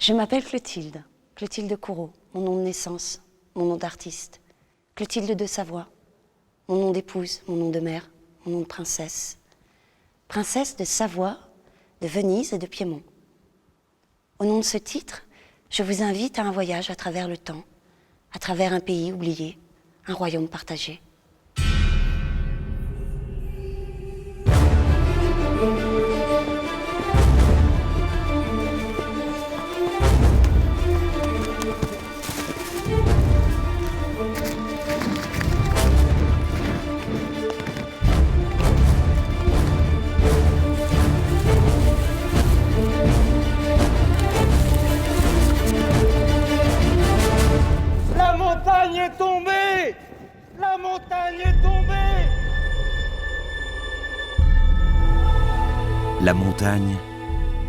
Je m'appelle Clotilde, Clotilde Courreau, mon nom de naissance, mon nom d'artiste. Clotilde de Savoie, mon nom d'épouse, mon nom de mère, mon nom de princesse. Princesse de Savoie, de Venise et de Piémont. Au nom de ce titre, je vous invite à un voyage à travers le temps, à travers un pays oublié, un royaume partagé. La montagne est tombée! La montagne est tombée! La montagne,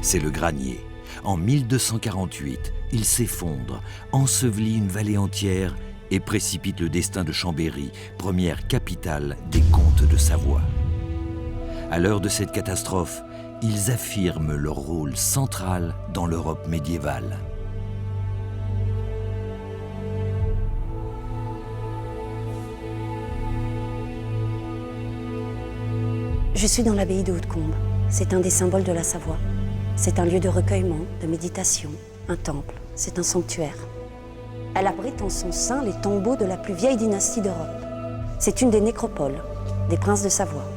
c'est le granier. En 1248, il s'effondre, ensevelit une vallée entière et précipite le destin de Chambéry, première capitale des comtes de Savoie. À l'heure de cette catastrophe, ils affirment leur rôle central dans l'Europe médiévale. Je suis dans l'abbaye de Hautecombe. C'est un des symboles de la Savoie. C'est un lieu de recueillement, de méditation, un temple. C'est un sanctuaire. Elle abrite en son sein les tombeaux de la plus vieille dynastie d'Europe. C'est une des nécropoles des princes de Savoie,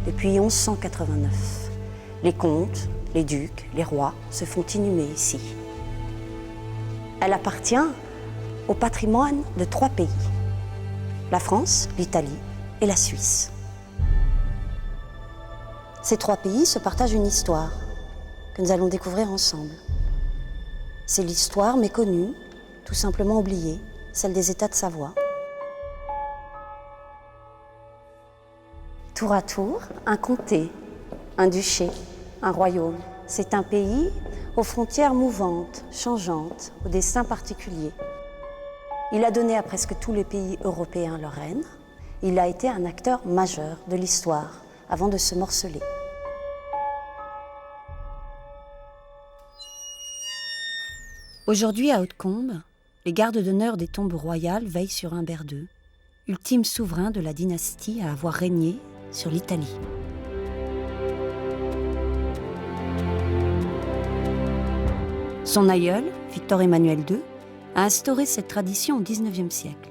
depuis 1189. Les comtes, les ducs, les rois se font inhumer ici. Elle appartient au patrimoine de 3 pays, la France, l'Italie et la Suisse. Ces 3 pays se partagent une histoire que nous allons découvrir ensemble. C'est l'histoire méconnue, tout simplement oubliée, celle des États de Savoie. Tour à tour, un comté, un duché, un royaume. C'est un pays aux frontières mouvantes, changeantes, au destin particulier. Il a donné à presque tous les pays européens leur reine. Il a été un acteur majeur de l'histoire avant de se morceler. Aujourd'hui, à Hautecombe, les gardes d'honneur des tombes royales veillent sur Humbert II, ultime souverain de la dynastie à avoir régné sur l'Italie. Son aïeul, Victor Emmanuel II, a instauré cette tradition au XIXe siècle.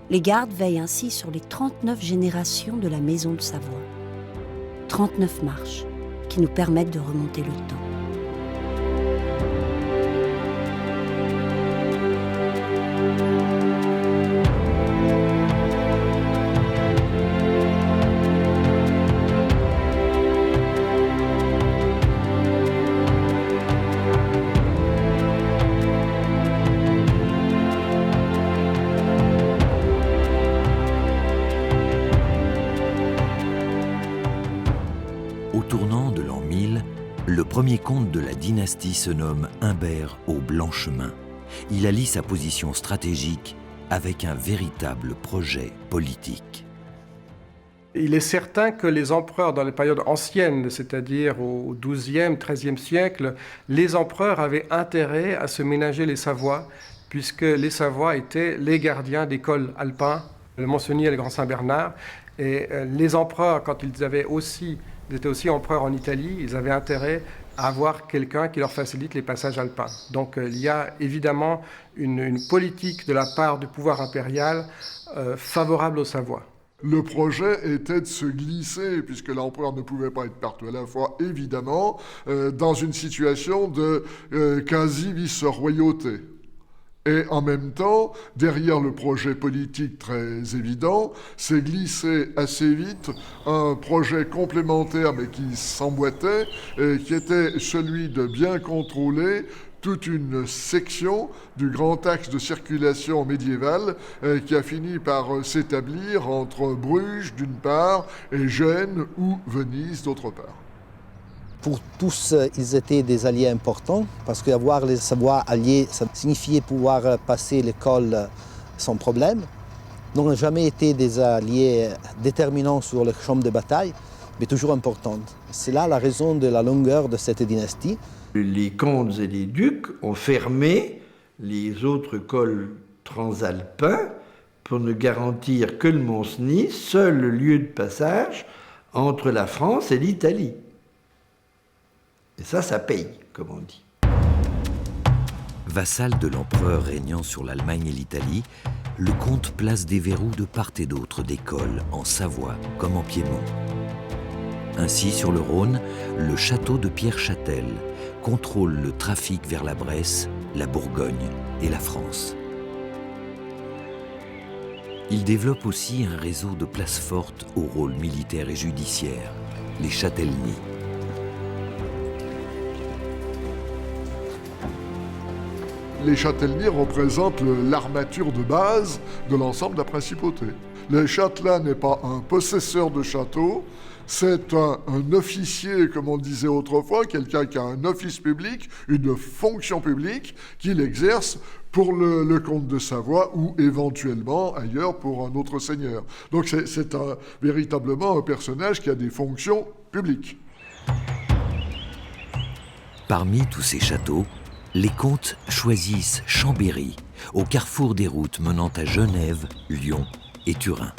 Les gardes veillent ainsi sur les 39 générations de la maison de Savoie. 39 marches qui nous permettent de remonter le temps. Au tournant de l'an 1000, le premier comte de la dynastie se nomme Humbert au Blanchemin. Il allie sa position stratégique avec un véritable projet politique. Il est certain que les empereurs dans les périodes anciennes, c'est-à-dire au XIIe, XIIIe siècle, les empereurs avaient intérêt à se ménager les Savoies, puisque les Savoies étaient les gardiens des cols alpins, le Mont-Cenis et le Grand Saint-Bernard. Et les empereurs, quand ils étaient aussi empereurs en Italie, ils avaient intérêt à avoir quelqu'un qui leur facilite les passages alpins. Donc il y a évidemment une politique de la part du pouvoir impérial favorable aux Savoies. Le projet était de se glisser, puisque l'empereur ne pouvait pas être partout à la fois, évidemment, dans une situation de quasi-vice-royauté. Et en même temps, derrière le projet politique très évident, s'est glissé assez vite un projet complémentaire, mais qui s'emboîtait, qui était celui de bien contrôler toute une section du grand axe de circulation médiévale qui a fini par s'établir entre Bruges d'une part et Gênes ou Venise d'autre part. Pour tous, ils étaient des alliés importants parce qu'avoir les Savoies alliés, ça signifiait pouvoir passer le col sans problème. Ils n'ont jamais été des alliés déterminants sur le champ de bataille, mais toujours importants. C'est là la raison de la longueur de cette dynastie. Les comtes et les ducs ont fermé les autres cols transalpins pour ne garantir que le Mont-Cenis, seul lieu de passage entre la France et l'Italie. Et ça paye, comme on dit. Vassal de l'empereur régnant sur l'Allemagne et l'Italie, le comte place des verrous de part et d'autre des cols, en Savoie comme en Piémont. Ainsi, sur le Rhône, le château de Pierre-Châtel contrôle le trafic vers la Bresse, la Bourgogne et la France. Il développe aussi un réseau de places fortes au rôle militaire et judiciaire, les châtellenies. Les châtellenies représentent l'armature de base de l'ensemble de la principauté. Le châtelain n'est pas un possesseur de château, c'est un officier, comme on disait autrefois, quelqu'un qui a un office public, une fonction publique, qu'il exerce pour le comte de Savoie ou éventuellement ailleurs pour un autre seigneur. Donc c'est véritablement un personnage qui a des fonctions publiques. Parmi tous ces châteaux, les comtes choisissent Chambéry, au carrefour des routes menant à Genève, Lyon et Turin.